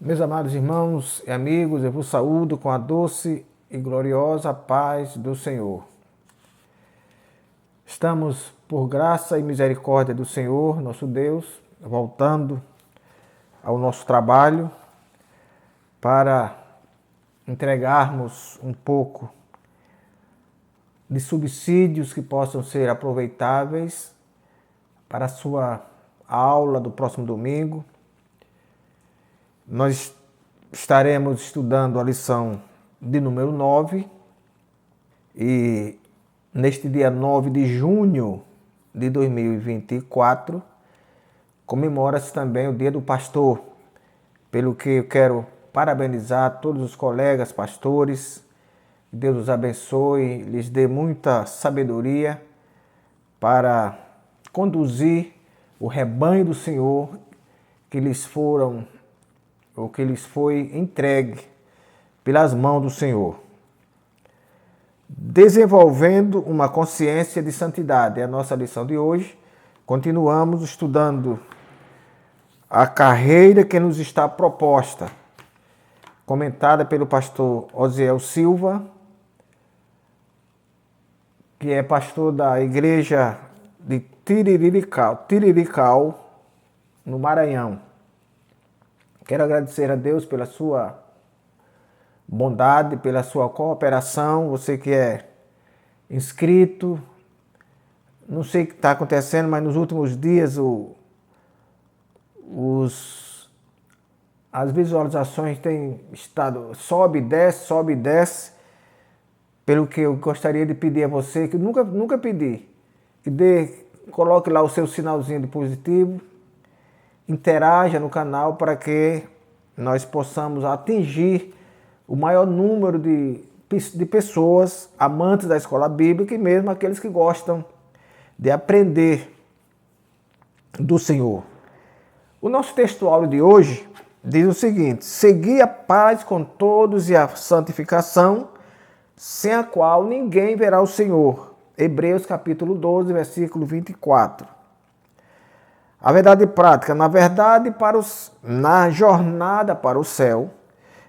Meus amados irmãos e amigos, eu vos saúdo com a doce e gloriosa paz do Senhor. Estamos, por graça e misericórdia do Senhor, nosso Deus, voltando ao nosso trabalho para entregarmos um pouco de subsídios que possam ser aproveitáveis para a sua aula do próximo domingo. Nós estaremos estudando a lição de número 9 e neste dia 9 de junho de 2024 comemora-se também o Dia do Pastor, pelo que eu quero parabenizar todos os colegas pastores. Que Deus os abençoe, lhes dê muita sabedoria para conduzir o rebanho do Senhor que lhes foi entregue pelas mãos do Senhor. Desenvolvendo uma consciência de santidade é a nossa lição de hoje. Continuamos estudando a carreira que nos está proposta, comentada pelo pastor Osiel Silva, que é pastor da igreja de Tirirical, no Maranhão. Quero agradecer a Deus pela sua bondade, pela sua cooperação. Você que é inscrito, não sei o que está acontecendo, mas nos últimos dias as visualizações têm estado sobe e desce. Pelo que eu gostaria de pedir a você, que nunca pedi, que coloque lá o seu sinalzinho de positivo, interaja no canal para que nós possamos atingir o maior número de pessoas amantes da escola bíblica e mesmo aqueles que gostam de aprender do Senhor. O nosso textual de hoje diz o seguinte: segui a paz com todos e a santificação, sem a qual ninguém verá o Senhor. Hebreus capítulo 12, versículo 24. A verdade prática, na jornada para o céu,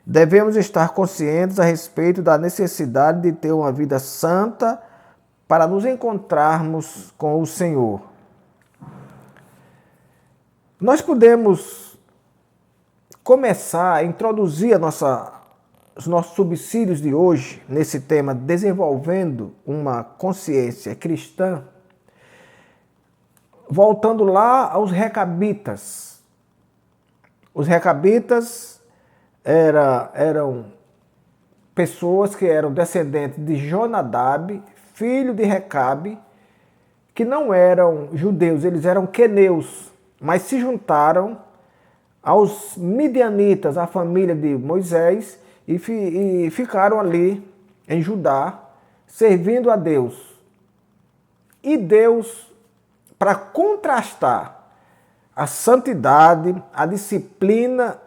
devemos estar conscientes a respeito da necessidade de ter uma vida santa para nos encontrarmos com o Senhor. Nós podemos começar a introduzir os nossos subsídios de hoje nesse tema, desenvolvendo uma consciência cristã, voltando lá aos recabitas. Os recabitas eram pessoas que eram descendentes de Jonadab, filho de Recabe, que não eram judeus, eles eram queneus, mas se juntaram aos midianitas, a família de Moisés, e ficaram ali em Judá, servindo a Deus. E Deus, para contrastar a santidade, a disciplina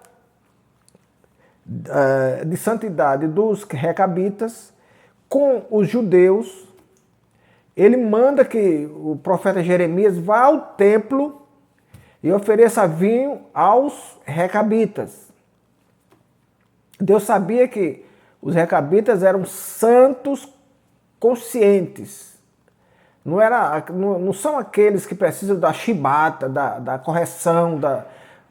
de santidade dos recabitas com os judeus, ele manda que o profeta Jeremias vá ao templo e ofereça vinho aos recabitas. Deus sabia que os recabitas eram santos conscientes. Não são aqueles que precisam da chibata, da correção,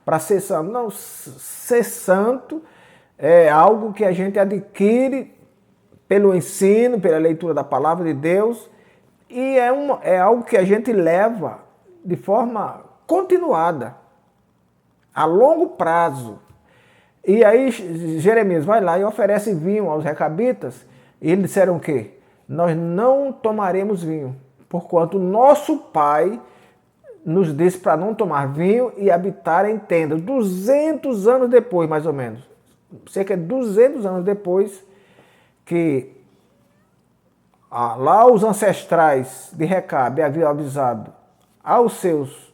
para ser santo. Não, ser santo é algo que a gente adquire pelo ensino, pela leitura da palavra de Deus, e é algo que a gente leva de forma continuada, a longo prazo. E aí Jeremias vai lá e oferece vinho aos recabitas, e eles disseram o quê? Nós não tomaremos vinho, porquanto nosso pai nos disse para não tomar vinho e habitar em tendas. 200 anos depois, mais ou menos, cerca de 200 anos depois, que lá os ancestrais de Recabe haviam avisado aos seus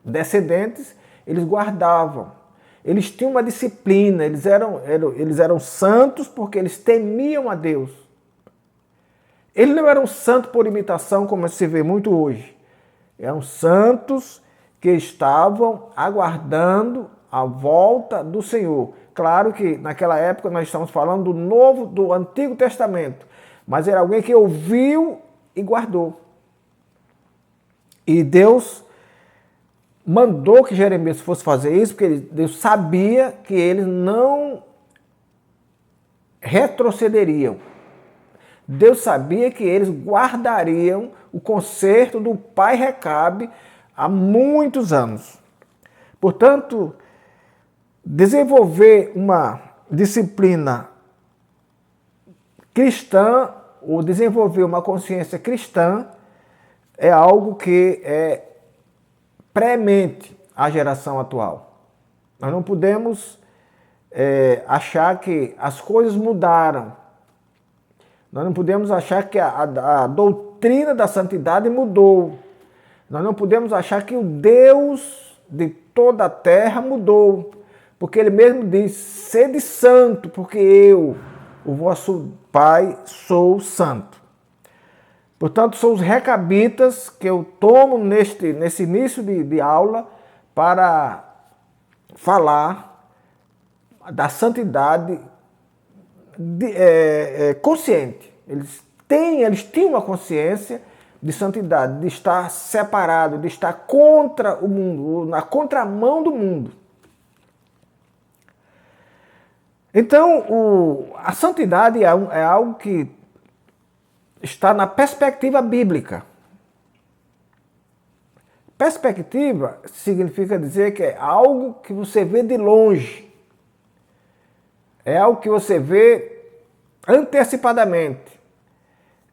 descendentes, eles guardavam. Eles tinham uma disciplina, eles eram santos porque eles temiam a Deus. Eles não eram santos por imitação, como se vê muito hoje. Eram santos que estavam aguardando a volta do Senhor. Claro que naquela época nós estamos falando do Antigo Testamento, mas era alguém que ouviu e guardou. E Deus mandou que Jeremias fosse fazer isso, porque Deus sabia que eles não retrocederiam. Deus sabia que eles guardariam o conserto do pai Recabe há muitos anos. Portanto, desenvolver uma disciplina cristã ou desenvolver uma consciência cristã é algo que é premente à geração atual. Nós não podemos achar que as coisas mudaram. Nós não podemos achar que a doutrina da santidade mudou. Nós não podemos achar que o Deus de toda a terra mudou. Porque ele mesmo diz, sede santo, porque eu, o vosso Pai, sou santo. Portanto, são os recabitas que eu tomo nesse início de aula para falar da santidade consciente. Eles tinham uma consciência de santidade, de estar separado, de estar contra o mundo, na contramão do mundo. Então, a santidade é algo que está na perspectiva bíblica. Perspectiva significa dizer que é algo que você vê de longe. É algo que você vê antecipadamente.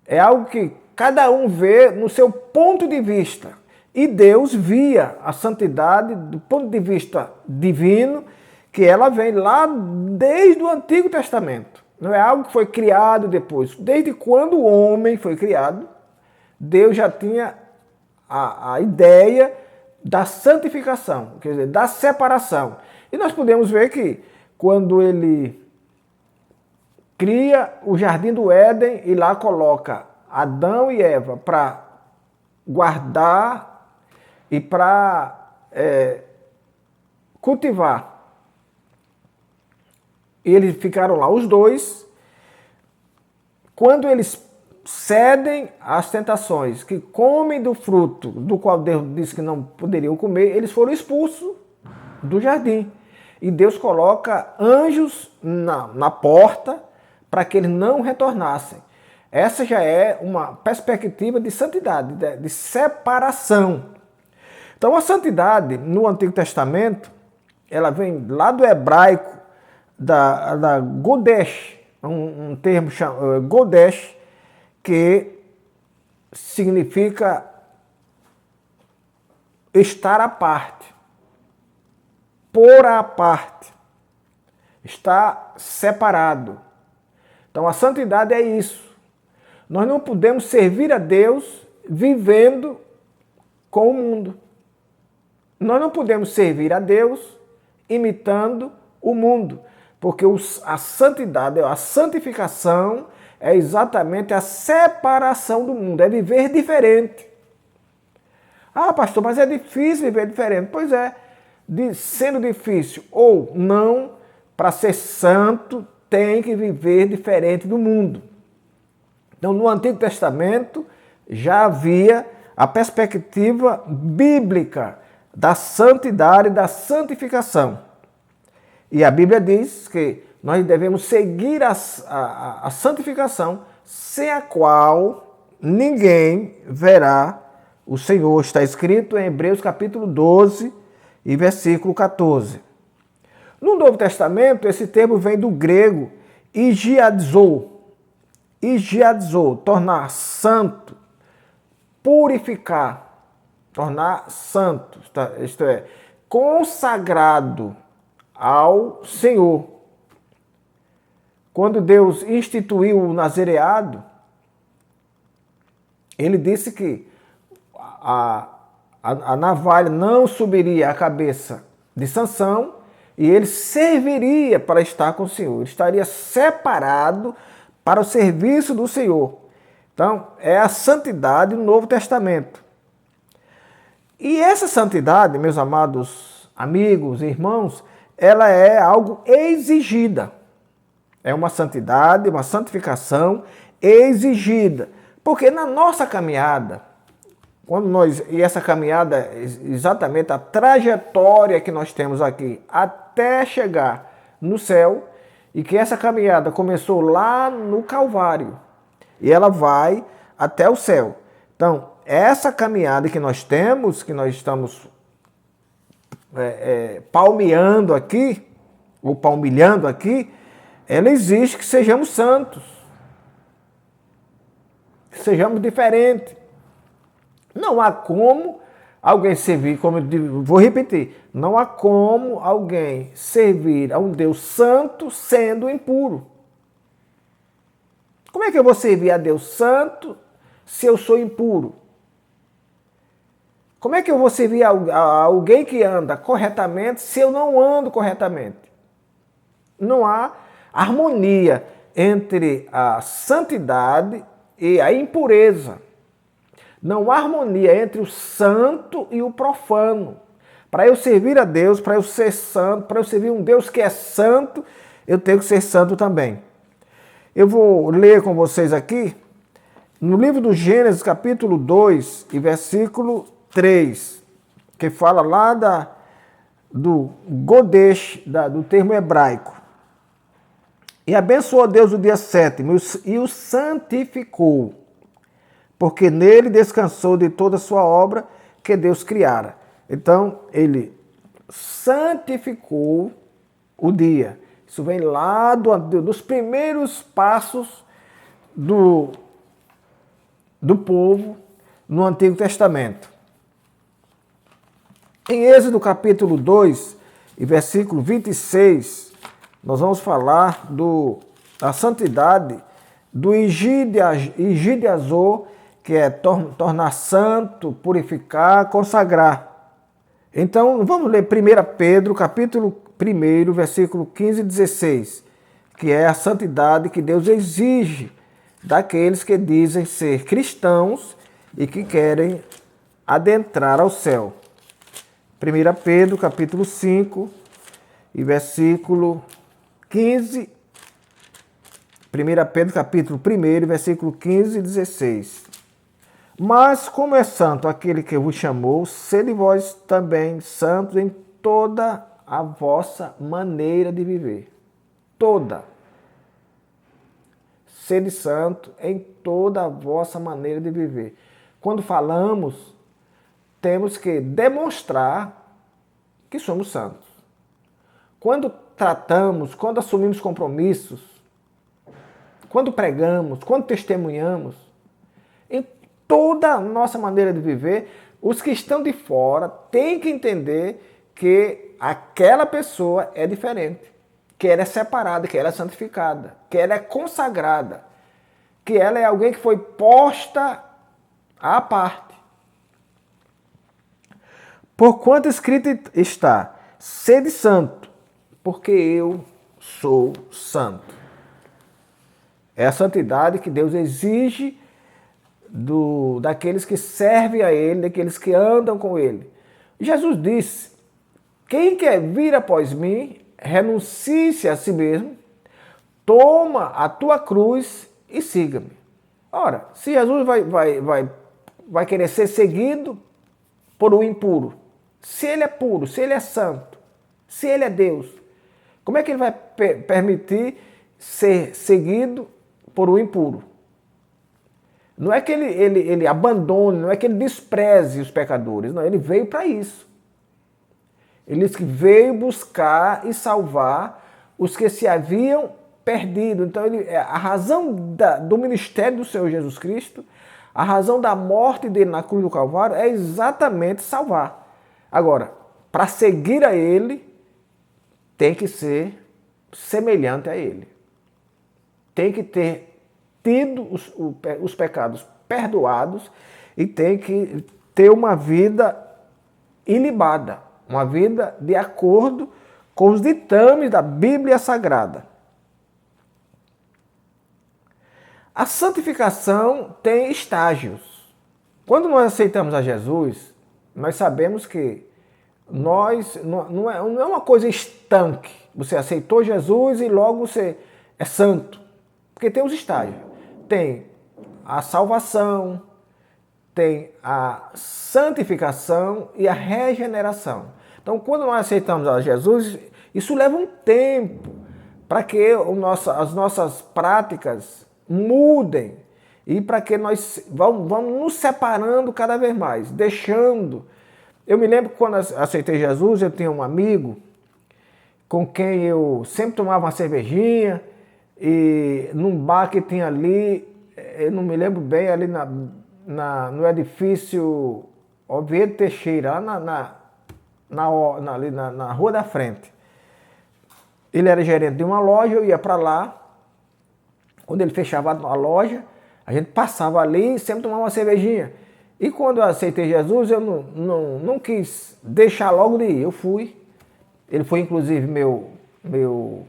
É algo que cada um vê no seu ponto de vista. E Deus via a santidade do ponto de vista divino, que ela vem lá desde o Antigo Testamento. Não é algo que foi criado depois. Desde quando o homem foi criado, Deus já tinha a ideia da santificação, quer dizer, da separação. E nós podemos ver que quando ele cria o Jardim do Éden e lá coloca Adão e Eva para guardar e para cultivar. Eles ficaram lá os dois. Quando eles cedem às tentações, que comem do fruto do qual Deus disse que não poderiam comer, eles foram expulsos do jardim. E Deus coloca anjos na porta para que eles não retornassem. Essa já é uma perspectiva de santidade, de separação. Então a santidade no Antigo Testamento, ela vem lá do hebraico, da Godesh, um termo chamado Godesh, que significa estar à parte, pôr à parte, estar separado. Então a santidade é isso. Nós não podemos servir a Deus vivendo com o mundo. Nós não podemos servir a Deus imitando o mundo. Porque a santidade, a santificação é exatamente a separação do mundo, é viver diferente. Ah, pastor, mas é difícil viver diferente. Pois é, sendo difícil ou não, para ser santo tem que viver diferente do mundo. Então, no Antigo Testamento já havia a perspectiva bíblica da santidade e da santificação. E a Bíblia diz que nós devemos seguir a santificação, sem a qual ninguém verá o Senhor. Está escrito em Hebreus capítulo 12 e versículo 14. No Novo Testamento, esse termo vem do grego higiadzo. Higiadzo, tornar santo, purificar, tornar santo, isto é, consagrado ao Senhor. Quando Deus instituiu o nazireado, ele disse que a navalha não subiria à cabeça de Sansão e ele serviria para estar com o Senhor. Ele estaria separado para o serviço do Senhor. Então, é a santidade do Novo Testamento. E essa santidade, meus amados amigos e irmãos, ela é algo exigida. É uma santidade, uma santificação exigida. Porque na nossa caminhada, e essa caminhada é exatamente a trajetória que nós temos aqui até chegar no céu, e que essa caminhada começou lá no Calvário e ela vai até o céu. Então, essa caminhada que nós temos, que nós estamos palmeando aqui, ou palmilhando aqui, ela exige que sejamos santos, que sejamos diferentes. Não há como alguém servir, como eu digo, vou repetir, não há como alguém servir a um Deus santo sendo impuro. Como é que eu vou servir a Deus santo se eu sou impuro? Como é que eu vou servir a alguém que anda corretamente se eu não ando corretamente? Não há harmonia entre a santidade e a impureza. Não há harmonia entre o santo e o profano. Para eu servir a Deus, para eu ser santo, para eu servir um Deus que é santo, eu tenho que ser santo também. Eu vou ler com vocês aqui, no livro do Gênesis, capítulo 2, e versículo 3, que fala lá do Godesh, do termo hebraico. E abençoou Deus o dia sétimo e o santificou, porque nele descansou de toda a sua obra que Deus criara. Então, ele santificou o dia. Isso vem lá dos primeiros passos do povo no Antigo Testamento. Em Êxodo capítulo 2 e versículo 26, nós vamos falar da santidade do Igidiazor, que é tornar santo, purificar, consagrar. Então, vamos ler 1 Pedro, capítulo 1, versículo 15 e 16, que é a santidade que Deus exige daqueles que dizem ser cristãos e que querem adentrar ao céu. 1 Pedro, capítulo 5, e versículo 15. 1 Pedro, capítulo 1, versículo 15 e 16. Mas como é santo aquele que vos chamou, sede vós também santos em toda a vossa maneira de viver. Toda. Sede santo em toda a vossa maneira de viver. Quando falamos, temos que demonstrar que somos santos. Quando tratamos, quando assumimos compromissos, quando pregamos, quando testemunhamos, em toda a nossa maneira de viver, os que estão de fora têm que entender que aquela pessoa é diferente, que ela é separada, que ela é santificada, que ela é consagrada, que ela é alguém que foi posta à parte. Porquanto escrito está, sede santo, porque eu sou santo. É a santidade que Deus exige daqueles que servem a Ele, daqueles que andam com Ele. Jesus disse, quem quer vir após mim, renuncie-se a si mesmo, toma a tua cruz e siga-me. Ora, se Jesus vai querer ser seguido por um impuro, se ele é puro, se ele é santo, se ele é Deus, como é que ele vai permitir ser seguido por um impuro? Não é que ele abandone, não é que ele despreze os pecadores, não, ele veio para isso. Ele disse que veio buscar e salvar os que se haviam perdido. Então, a razão do ministério do Senhor Jesus Cristo, a razão da morte dele na cruz do Calvário é exatamente salvar. Agora, para seguir a Ele, tem que ser semelhante a Ele. Tem que ter tido os pecados perdoados e tem que ter uma vida ilibada, uma vida de acordo com os ditames da Bíblia Sagrada. A santificação tem estágios. Quando nós aceitamos a Jesus, nós sabemos que não é uma coisa estanque. Você aceitou Jesus e logo você é santo. Porque tem os estágios. Tem a salvação, tem a santificação e a regeneração. Então, quando nós aceitamos a Jesus, isso leva um tempo para que as nossas práticas mudem e para que nós vamos nos separando cada vez mais, deixando. Eu me lembro que quando aceitei Jesus, eu tinha um amigo com quem eu sempre tomava uma cervejinha e num bar que tinha ali, eu não me lembro bem, ali no edifício Oviedo Teixeira, lá na rua da frente. Ele era gerente de uma loja, eu ia para lá. Quando ele fechava a loja, a gente passava ali e sempre tomava uma cervejinha. E quando eu aceitei Jesus, eu não quis deixar logo de ir. Eu fui. Ele foi, inclusive, meu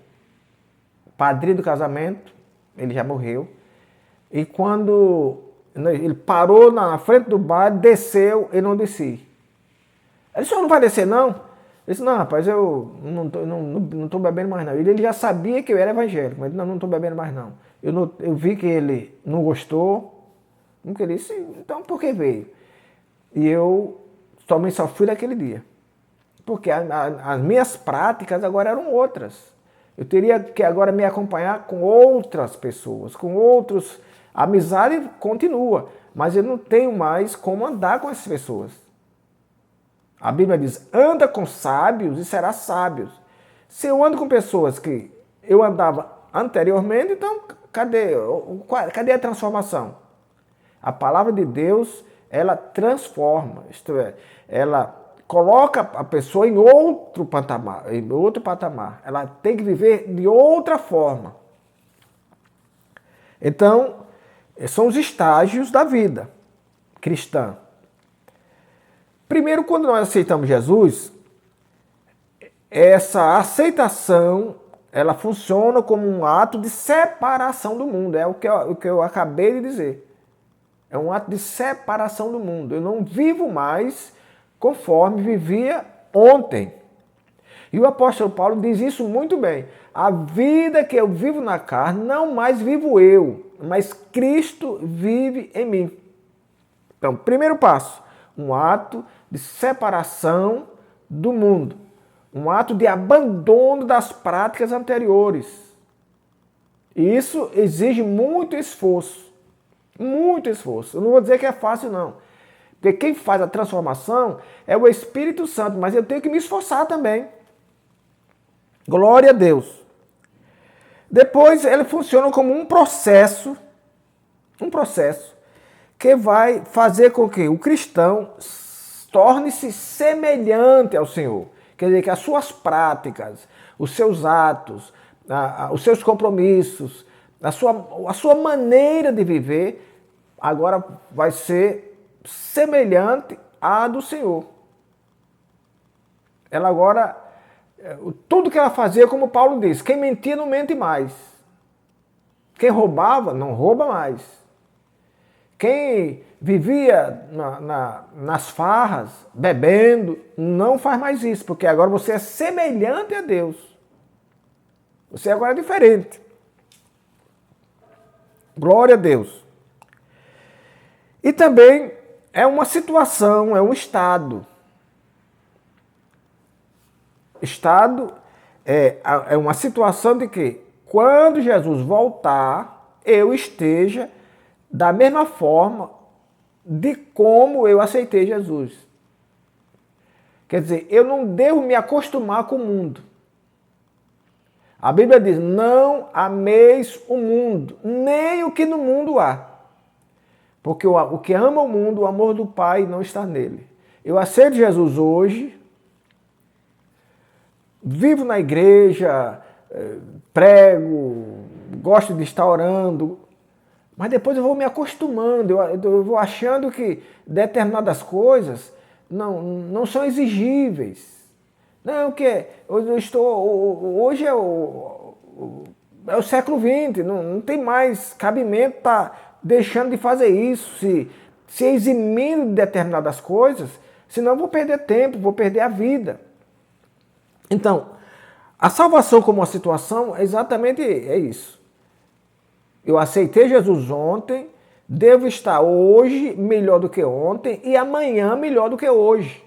padrinho do casamento. Ele já morreu. E quando ele parou na frente do bar, desceu, eu não desci. Ele disse, não vai descer não? Eu disse, não, rapaz, eu não estou bebendo mais não. Ele já sabia que eu era evangélico, mas não estou bebendo mais não. Eu vi que ele não gostou, nunca disse, então por que veio? E eu também só fui naquele dia. Porque as minhas práticas agora eram outras. Eu teria que agora me acompanhar com outras pessoas, com outros. A amizade continua, mas eu não tenho mais como andar com essas pessoas. A Bíblia diz, anda com sábios e serás sábios. Se eu ando com pessoas que eu andava anteriormente, então cadê a transformação? A palavra de Deus, ela transforma, isto é, ela coloca a pessoa em outro patamar. Ela tem que viver de outra forma. Então, são os estágios da vida cristã. Primeiro, quando nós aceitamos Jesus, essa aceitação, ela funciona como um ato de separação do mundo. É o que eu acabei de dizer. É um ato de separação do mundo. Eu não vivo mais conforme vivia ontem. E o apóstolo Paulo diz isso muito bem. A vida que eu vivo na carne, não mais vivo eu, mas Cristo vive em mim. Então, primeiro passo, um ato de separação do mundo. Um ato de abandono das práticas anteriores. E isso exige muito esforço. Muito esforço. Eu não vou dizer que é fácil, não. Porque quem faz a transformação é o Espírito Santo, mas eu tenho que me esforçar também. Glória a Deus. Depois ele funciona como um processo que vai fazer com que o cristão torne-se semelhante ao Senhor. Quer dizer, que as suas práticas, os seus atos, os seus compromissos, a sua maneira de viver, agora vai ser semelhante à do Senhor. Ela agora, tudo que ela fazia, como Paulo diz, quem mentia não mente mais. Quem roubava, não rouba mais. Quem vivia nas farras, bebendo, não faz mais isso, porque agora você é semelhante a Deus. Você agora é diferente. Glória a Deus. E também é uma situação, é um estado. Estado é uma situação de que, quando Jesus voltar, eu esteja da mesma forma de como eu aceitei Jesus. Quer dizer, eu não devo me acostumar com o mundo. A Bíblia diz, não ameis o mundo, nem o que no mundo há. Porque o que ama o mundo, o amor do Pai não está nele. Eu aceito Jesus hoje, vivo na igreja, prego, gosto de estar orando, mas depois eu vou me acostumando, eu vou achando que determinadas coisas não são exigíveis. Não, que hoje é o século XX, não tem mais cabimento para deixando de fazer isso, se eximindo de determinadas coisas, Senão eu vou perder tempo, vou perder a vida. Então, a salvação como uma situação é exatamente isso. Eu aceitei Jesus ontem, devo estar hoje melhor do que ontem e amanhã melhor do que hoje.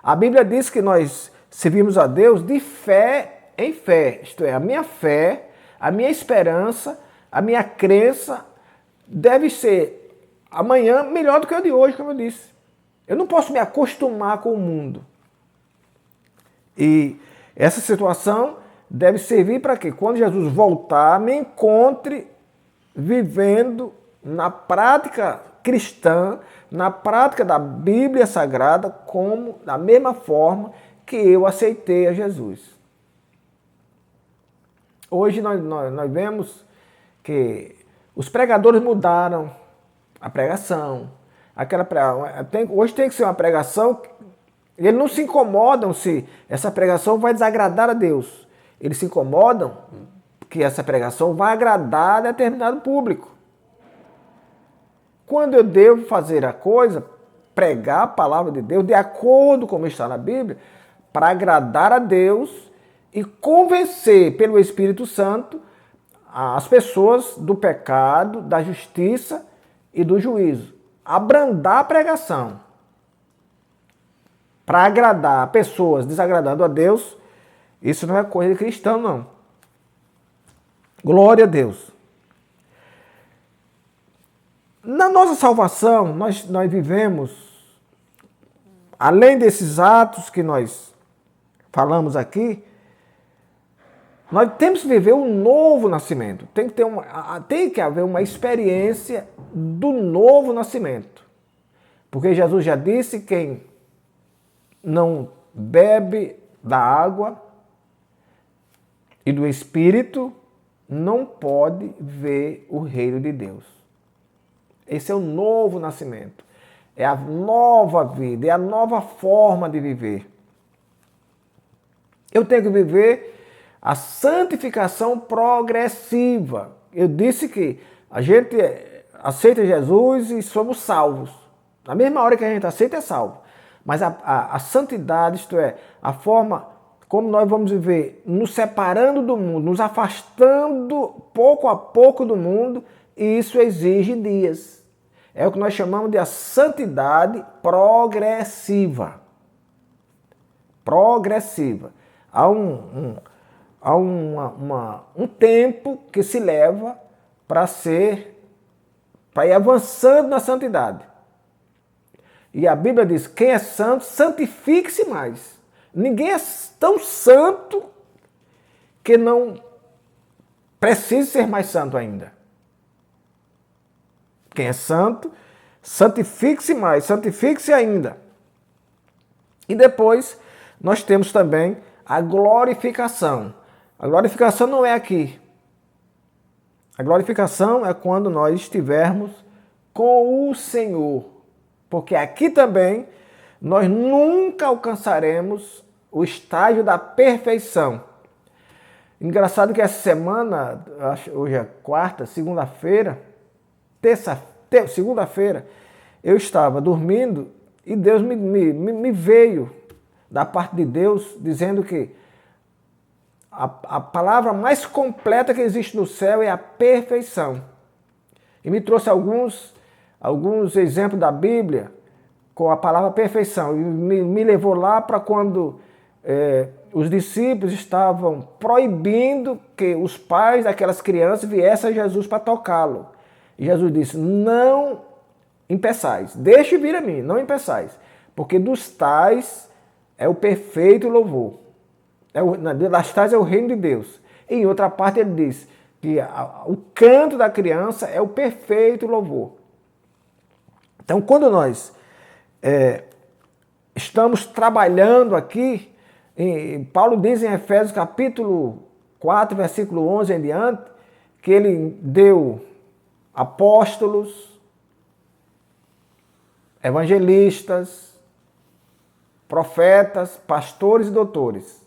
A Bíblia diz que nós servimos a Deus de fé em fé. Isto é, a minha fé, a minha esperança, a minha crença deve ser amanhã melhor do que a de hoje, como eu disse. Eu não posso me acostumar com o mundo. E essa situação deve servir para que, quando Jesus voltar, me encontre vivendo na prática cristã, na prática da Bíblia Sagrada, como da mesma forma que eu aceitei a Jesus. Hoje nós vemos que os pregadores mudaram a pregação. Hoje tem que ser uma pregação, eles não se incomodam se essa pregação vai desagradar a Deus. Eles se incomodam que essa pregação vai agradar a determinado público. Quando eu devo fazer a coisa, pregar a palavra de Deus de acordo com como está na Bíblia, para agradar a Deus e convencer pelo Espírito Santo as pessoas do pecado, da justiça e do juízo. Abrandar a pregação para agradar pessoas desagradando a Deus, isso não é coisa de cristão, não. Glória a Deus. Na nossa salvação, nós vivemos, além desses atos que nós falamos aqui, nós temos que viver um novo nascimento. Tem que haver uma experiência do novo nascimento. Porque Jesus já disse que quem não bebe da água e do Espírito não pode ver o reino de Deus. Esse é o novo nascimento. É a nova vida, é a nova forma de viver. Eu tenho que viver a santificação progressiva. Eu disse que a gente aceita Jesus e somos salvos. Na mesma hora que a gente aceita, é salvo. Mas a santidade, isto é, a forma como nós vamos viver, nos separando do mundo, nos afastando pouco a pouco do mundo, e isso exige dias. É o que nós chamamos de a santidade progressiva. Progressiva. Há um tempo que se leva para ir avançando na santidade. E a Bíblia diz, quem é santo, santifique-se mais. Ninguém é tão santo que não precise ser mais santo ainda. Quem é santo, santifique-se mais, santifique-se ainda. E depois nós temos também a glorificação. A glorificação não é aqui. A glorificação é quando nós estivermos com o Senhor. Porque aqui também nós nunca alcançaremos o estágio da perfeição. Engraçado que essa semana, hoje é quarta, segunda-feira, segunda-feira, eu estava dormindo e Deus me veio da parte de Deus dizendo que a palavra mais completa que existe no céu é a perfeição. E me trouxe alguns exemplos da Bíblia com a palavra perfeição. E me levou lá para quando os discípulos estavam proibindo que os pais daquelas crianças viessem a Jesus para tocá-lo. E Jesus disse, não impeçais, deixe vir a mim, não impeçais, porque dos tais é o perfeito louvor. Das tais é o reino de Deus. E em outra parte ele diz que o canto da criança é o perfeito louvor. Então, quando nós estamos trabalhando aqui, Paulo diz em Efésios capítulo 4, versículo 11 em diante, que ele deu apóstolos, evangelistas, profetas, pastores e doutores,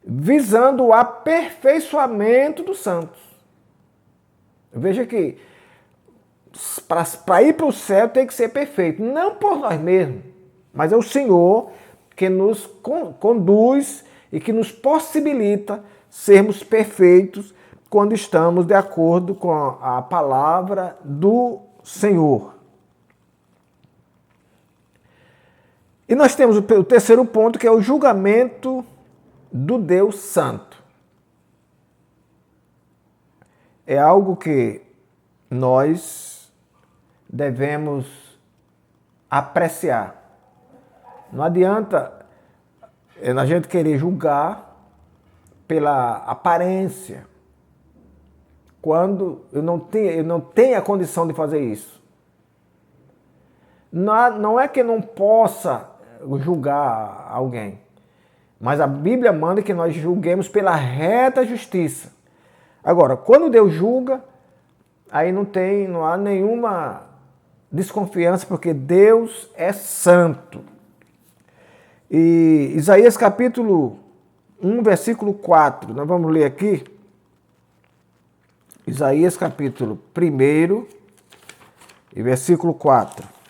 visando o aperfeiçoamento dos santos. Veja que para ir para o céu tem que ser perfeito, não por nós mesmos. Mas é o Senhor que nos conduz e que nos possibilita sermos perfeitos quando estamos de acordo com a palavra do Senhor. E nós temos o terceiro ponto, que é o julgamento do Deus Santo. É algo que nós devemos apreciar. Não adianta a gente querer julgar pela aparência, quando eu não tenho a condição de fazer isso. Não é que eu não possa julgar alguém, mas a Bíblia manda que nós julguemos pela reta justiça. Agora, quando Deus julga, aí não há nenhuma desconfiança, porque Deus é santo. E Isaías capítulo 1, versículo 4, nós vamos ler aqui. Isaías capítulo 1 e versículo 4.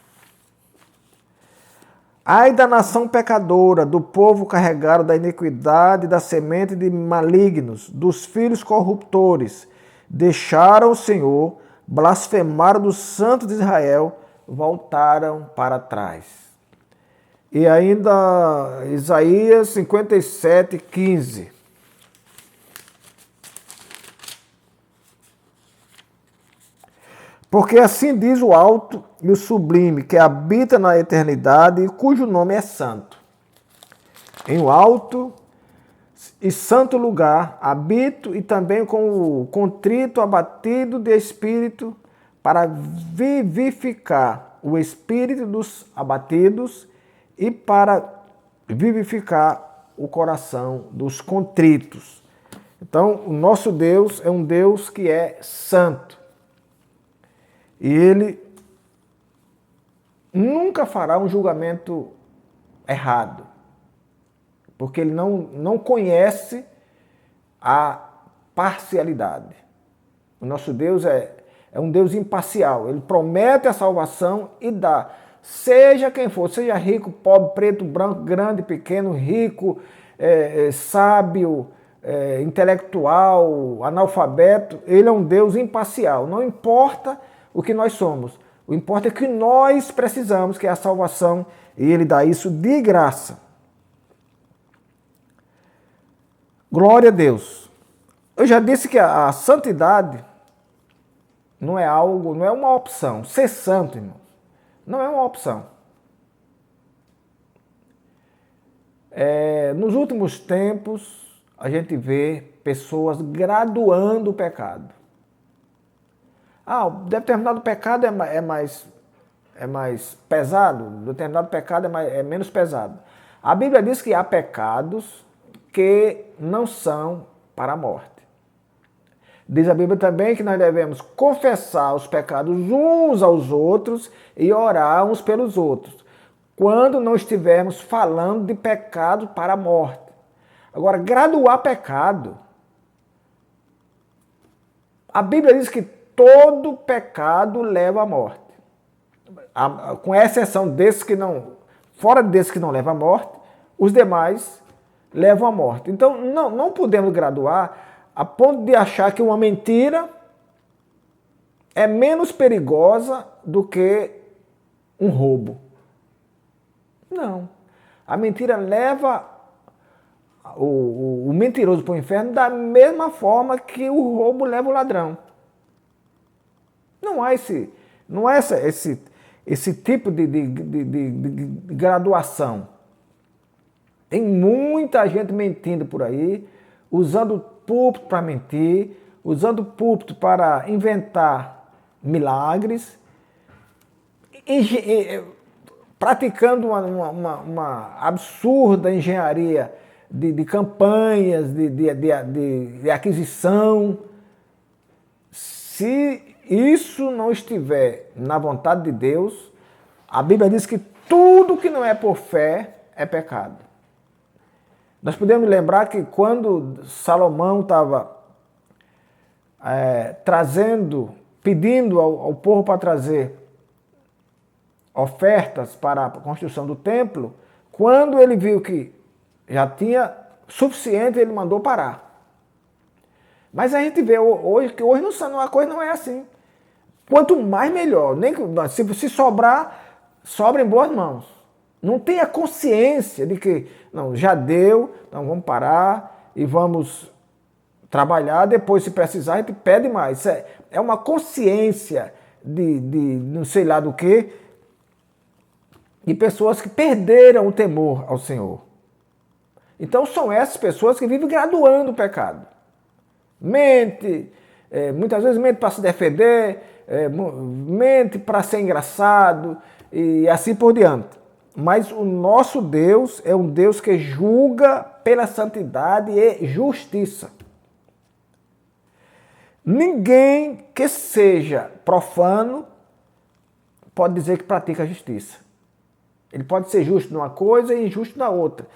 Ai da nação pecadora, do povo carregado da iniquidade, da semente de malignos, dos filhos corruptores, deixaram o Senhor, blasfemaram do Santo de Israel, voltaram para trás. E ainda Isaías 57, 15. Porque assim diz o alto e o sublime, que habita na eternidade e cujo nome é santo. Em um alto e santo lugar habito, e também com o contrito, abatido de espírito, para vivificar o espírito dos abatidos e para vivificar o coração dos contritos. Então, o nosso Deus é um Deus que é santo. E Ele nunca fará um julgamento errado, porque Ele não conhece a parcialidade. O nosso Deus é um Deus imparcial. Ele promete a salvação e dá. Seja quem for, seja rico, pobre, preto, branco, grande, pequeno, rico, sábio, intelectual, analfabeto, Ele é um Deus imparcial. Não importa o que nós somos, o importa é que nós precisamos, que é a salvação, e Ele dá isso de graça. Glória a Deus. Eu já disse que a santidade não é uma opção. Ser santo, irmão, não é uma opção. Nos últimos tempos, a gente vê pessoas graduando o pecado. Determinado pecado é mais pesado, determinado pecado é menos pesado. A Bíblia diz que há pecados que não são para a morte. Diz a Bíblia também que nós devemos confessar os pecados uns aos outros e orar uns pelos outros, quando não estivermos falando de pecado para a morte. Agora, graduar pecado, a Bíblia diz que todo pecado leva à morte. Com exceção desses que não, fora desses que não levam à morte, os demais levam à morte. Então, não podemos graduar a ponto de achar que uma mentira é menos perigosa do que um roubo. Não. A mentira leva o mentiroso para o inferno da mesma forma que o roubo leva o ladrão. Não há esse tipo de graduação. Tem muita gente mentindo por aí, usando o púlpito para mentir, usando o púlpito para inventar milagres, praticando uma absurda engenharia de campanhas, de aquisição. Se isso não estiver na vontade de Deus, a Bíblia diz que tudo que não é por fé é pecado. Nós podemos lembrar que quando Salomão estava pedindo ao povo para trazer ofertas para a construção do templo, quando ele viu que já tinha suficiente, ele mandou parar. Mas a gente vê hoje que hoje a coisa não é assim. Quanto mais melhor. Nem se sobrar, sobra em boas mãos. Não tem a consciência de que não, já deu, então vamos parar e vamos trabalhar. Depois, se precisar, a gente pede mais. É uma consciência de não sei lá do que, de pessoas que perderam o temor ao Senhor. Então são essas pessoas que vivem graduando o pecado. Mente, muitas vezes mente para se defender, mente para ser engraçado e assim por diante. Mas o nosso Deus é um Deus que julga pela santidade e justiça. Ninguém que seja profano pode dizer que pratica a justiça. Ele pode ser justo numa coisa e injusto na outra.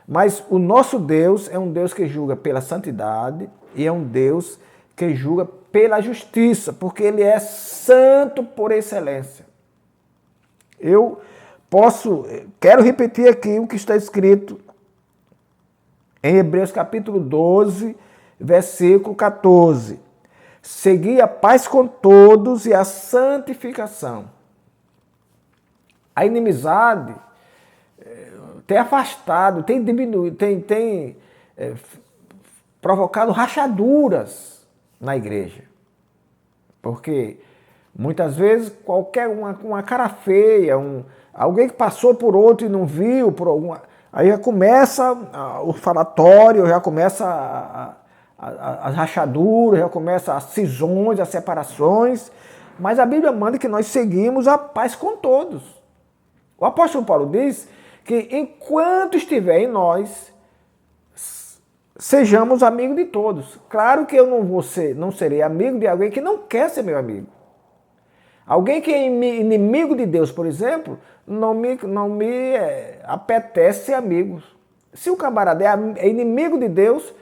Mas o nosso Deus é um Deus que julga pela santidade e é um Deus que julga pela justiça, porque Ele é santo por excelência. Quero repetir aqui o que está escrito em Hebreus capítulo 12, versículo 14. Segui a paz com todos e a santificação. A inimizade tem afastado, tem diminuído, tem provocado rachaduras na igreja. Porque muitas vezes uma cara feia, alguém que passou por outro e não viu, aí já começa o falatório, já começa as rachaduras, já começa as cisões, as separações. Mas a Bíblia manda que nós seguimos a paz com todos. O apóstolo Paulo diz que enquanto estiver em nós, sejamos amigos de todos. Claro que eu não serei amigo de alguém que não quer ser meu amigo. Alguém que é inimigo de Deus, por exemplo, não me apetece ser amigo. Se o camarada é inimigo de Deus,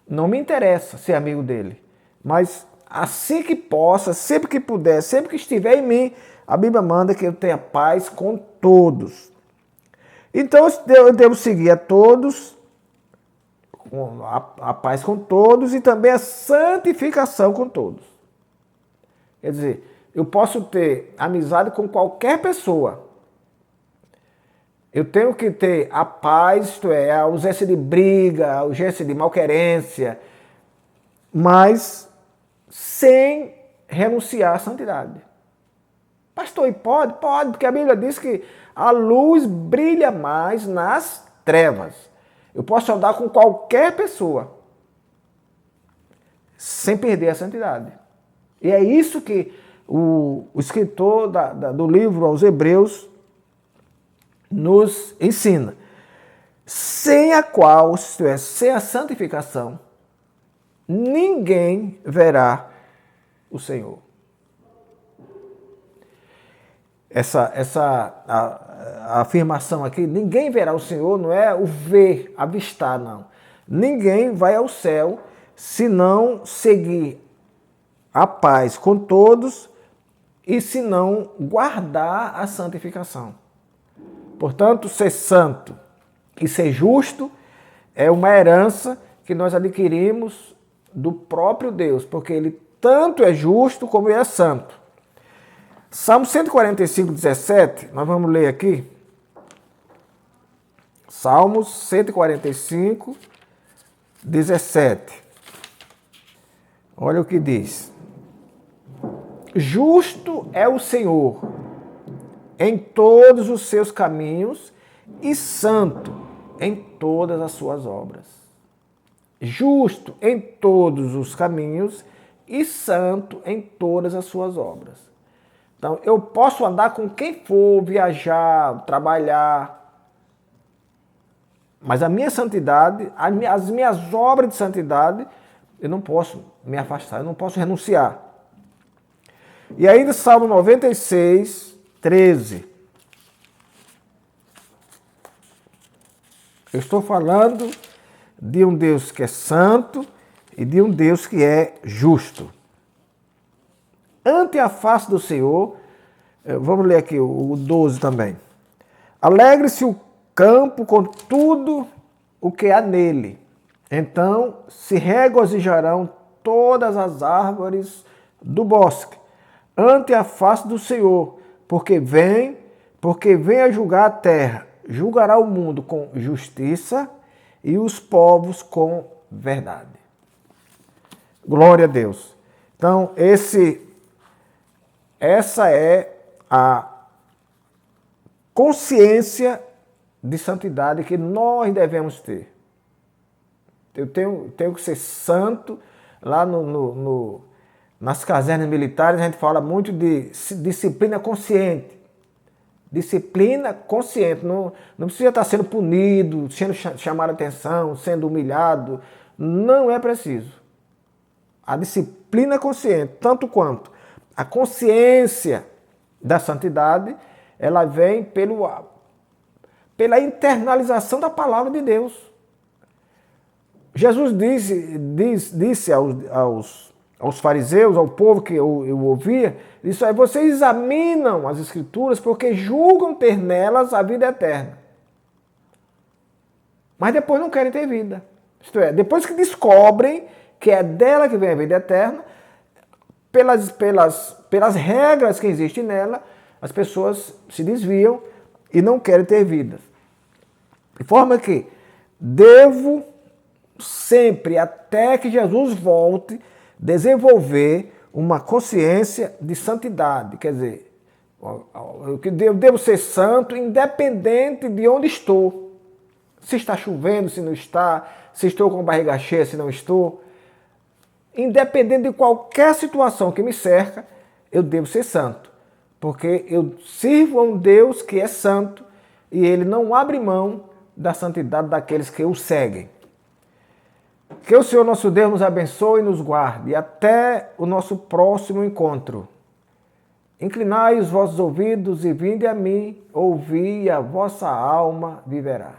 não me interessa ser amigo dele. Mas assim que possa, sempre que puder, sempre que estiver em mim, a Bíblia manda que eu tenha paz com todos. Então eu devo seguir a todos, a paz com todos e também a santificação com todos. Quer dizer, eu posso ter amizade com qualquer pessoa. Eu tenho que ter a paz, isto é, a ausência de briga, a ausência de malquerência, mas sem renunciar à santidade. Pastor, e pode? Pode, porque a Bíblia diz que a luz brilha mais nas trevas. Eu posso andar com qualquer pessoa sem perder a santidade. E é isso que o escritor do livro aos Hebreus nos ensina. Sem a qual, isto é, sem a santificação, ninguém verá o Senhor. A afirmação aqui, ninguém verá o Senhor, não é o ver, avistar, não. Ninguém vai ao céu se não seguir a paz com todos e se não guardar a santificação. Portanto, ser santo e ser justo é uma herança que nós adquirimos do próprio Deus, porque Ele tanto é justo como Ele é santo. Salmo 145, 17, nós vamos ler aqui. Salmos 145, 17. Olha o que diz. Justo é o Senhor em todos os seus caminhos e santo em todas as suas obras. Justo em todos os caminhos e santo em todas as suas obras. Então, eu posso andar com quem for, viajar, trabalhar, mas a minha santidade, as minhas obras de santidade, eu não posso me afastar, eu não posso renunciar. E ainda Salmo 96, 13. Eu estou falando de um Deus que é santo e de um Deus que é justo. Ante a face do Senhor Vamos ler aqui o 12 também. Alegre-se o campo com tudo o que há nele. Então se regozijarão todas as árvores do bosque ante a face do Senhor, porque vem a julgar a terra, julgará o mundo com justiça e os povos com verdade. Glória a Deus. Então, essa é a consciência de santidade que nós devemos ter. Eu tenho que ser santo. Lá nas casernas militares a gente fala muito de disciplina consciente. Disciplina consciente. Não precisa estar sendo punido, sendo chamado a atenção, sendo humilhado. Não é preciso. A disciplina consciente, tanto quanto a consciência da santidade, ela vem pela internalização da palavra de Deus. Jesus disse aos fariseus, ao povo que eu ouvia, disse: vocês examinam as Escrituras porque julgam ter nelas a vida eterna. Mas depois não querem ter vida. Isto é, depois que descobrem que é dela que vem a vida eterna, pelas regras que existem nela, as pessoas se desviam e não querem ter vida. De forma que devo sempre, até que Jesus volte, desenvolver uma consciência de santidade. Quer dizer, eu devo ser santo independente de onde estou. Se está chovendo, se não está, se estou com a barriga cheia, se não estou. Independente de qualquer situação que me cerca, eu devo ser santo. Porque eu sirvo a um Deus que é santo e ele não abre mão da santidade daqueles que o seguem. Que o Senhor nosso Deus nos abençoe e nos guarde. E até o nosso próximo encontro. Inclinai os vossos ouvidos e vinde a mim, ouvi e a vossa alma viverá.